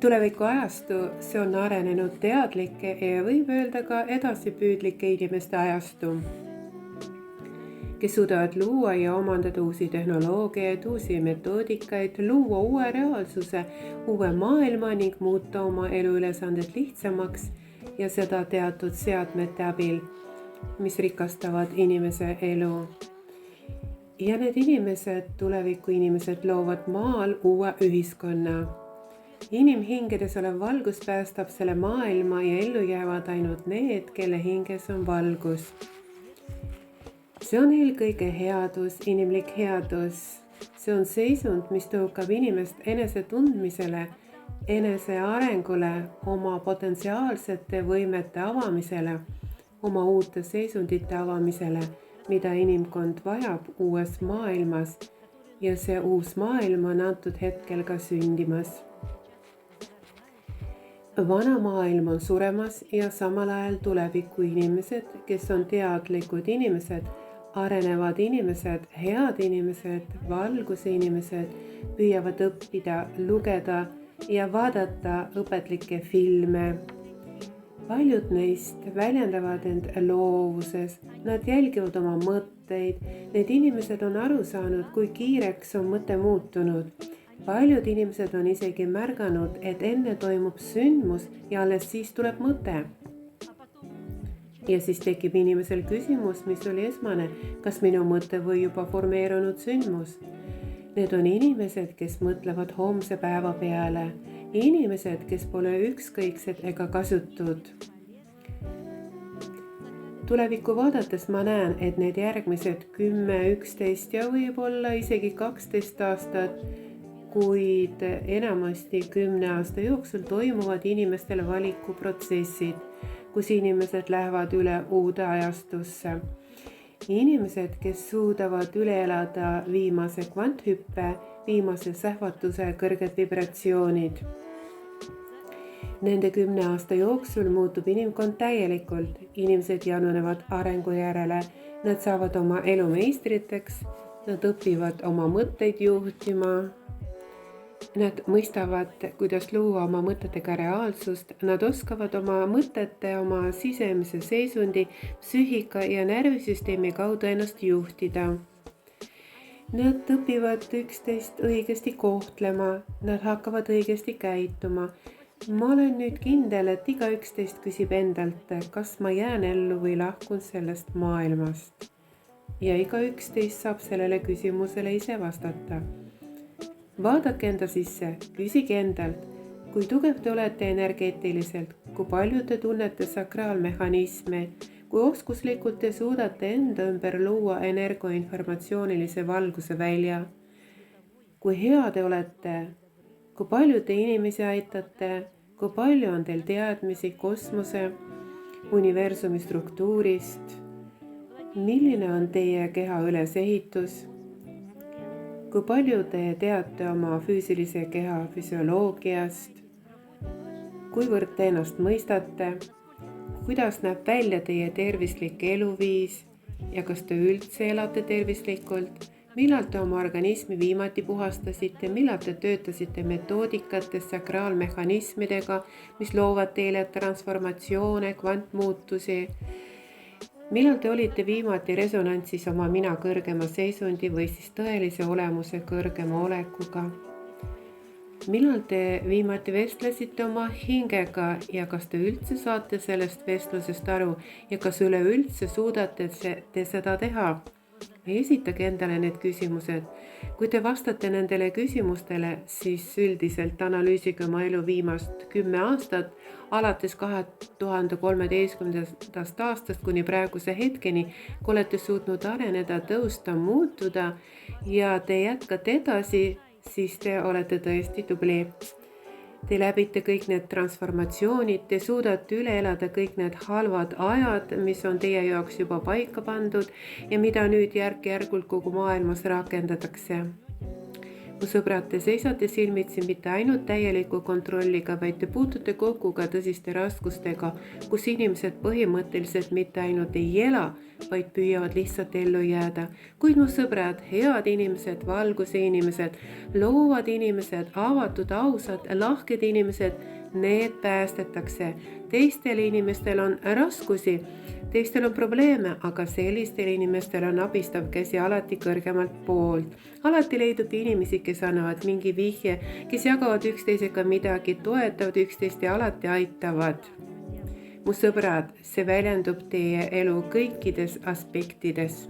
Tuleviku ajastu, see on arenenud teadlike ja võib öelda ka edasipüüdlike inimeste ajastu, kes suudavad luua ja omandada uusi tehnoloogiaid, uusi metoodikaid, luua uue reaalsuse, uue maailma ning muuta oma eluülesanded lihtsamaks ja seda teatud seadmete abil, mis rikastavad inimese elu. Ja need inimesed, tuleviku inimesed loovad maal uue ühiskonna. Inimhingedes olev valgus päästab selle maailma ja ellu jäävad ainult need, kelle hinges on valgus. See on eelkõige headus, inimlik headus. See on seisund, mis tõukab inimest enese tundmisele, enese arengule, oma potentsiaalsete võimete avamisele, oma uute seisundite avamisele, mida inimkond vajab uues maailmas ja see uus maailm on antud hetkel ka sündimas. Vana maailm on suremas ja samal ajal tuleviku inimesed, kes on teadlikud inimesed, arenevad inimesed, head inimesed, valguse inimesed, püüavad õppida, lugeda ja vaadata õpetlikke filme. Paljud neist väljendavad end loovuses, nad jälgivad oma mõtteid, need inimesed on aru saanud, kui kiireks on mõte muutunud. Paljud inimesed on isegi märganud, et enne toimub sündmus ja alles siis tuleb mõte. Ja siis tekib inimesel küsimus, mis oli esmane, kas minu mõte või juba formeerunud sündmus. Need on inimesed, kes mõtlevad homse päeva peale. Inimesed, kes pole ükskõiksed ega kasutud. Tulevikku vaadates ma näen, et need järgmised 10, 11 ja võib-olla isegi 12 aastat, kuid enamasti 10 aasta jooksul toimuvad inimestele valikuprotsessid, kus inimesed lähevad üle uude ajastusse. Inimesed, kes suudavad üle elada viimase kvanthüppe, viimase sähvatuse kõrged vibratsioonid. Nende 10 aasta jooksul muutub inimkond täielikult. Inimesed janunevad arengu järele. Nad saavad oma elu meistriteks. Nad õpivad oma mõtteid juhtima. Nad mõistavad, kuidas luua oma mõtetega reaalsust. Nad oskavad oma mõtete, oma sisemise seisundi, psüühika ja närvisüsteemi kaudu ennast juhtida. Nad õpivad üksteist õigesti kohtlema. Nad hakkavad õigesti käituma. Ma olen nüüd kindel, et iga üksteist küsib endalt, kas ma jään ellu või lahkun sellest maailmast. Ja iga üksteist saab sellele küsimusele ise vastata. Vaadake enda sisse, küsige endalt, kui tugev te olete energeetiliselt, kui palju te tunnete sakraalmehhanisme, kui oskuslikult te suudate enda ümber luua energoinformatsioonilise valguse välja, kui hea te olete, kui palju te inimesi aitate, kui palju on teil teadmisi kosmose, universumi struktuurist, milline on teie keha ülesehitus, kui palju te teate oma füüsilise keha füsioloogiast, kuivõrd te ennast mõistate, kuidas näeb välja teie tervislik eluviis ja kas te üldse elate tervislikult, millal te oma organismi viimati puhastasite, millal te töötasite metoodikates, sakraalmehhanismidega, mis loovad teile transformatsioone, kvantmuutusi, millal te olite viimati resonantsis oma mina kõrgema seisundi või siis tõelise olemuse kõrgema olekuga, millal te viimati vestlesite oma hingega ja kas te üldse saate sellest vestlusest aru ja kas üleüldse suudate te seda teha? Esitage endale need küsimused. Kui te vastate nendele küsimustele, siis üldiselt analüüsige oma elu viimast 10 aastat, alates 2013. aastast kuni praeguse hetkeni, kui olete suutnud areneda, tõusta, muutuda ja te jätkate edasi, siis te olete tõesti tubli. Te läbite kõik need transformatsioonid, te suudate üle elada kõik need halvad ajad, mis on teie jaoks juba paika pandud ja mida nüüd järk-järgult kogu maailmas rakendatakse. mu sõbrad, te seisate silmitsi mitte ainult täieliku kontrolliga, vaid te puutute kokku ka tõsiste raskustega, kus inimesed põhimõtteliselt mitte ainult ei ela, vaid püüavad lihtsalt ellu jääda. Kuid mu sõbrad, head inimesed, valguse inimesed, loovad inimesed, avatud, ausad, lahked inimesed, need päästetakse. Teistel inimestel on raskusi, teistel on probleeme, aga sellistel inimestel on abistav käsi alati kõrgemalt poolt. Alati leidub inimesi, kes annavad mingi vihje, kes jagavad üksteisega midagi, toetavad üksteist ja alati aitavad. Mu sõbrad, see väljendub teie elu kõikides aspektides.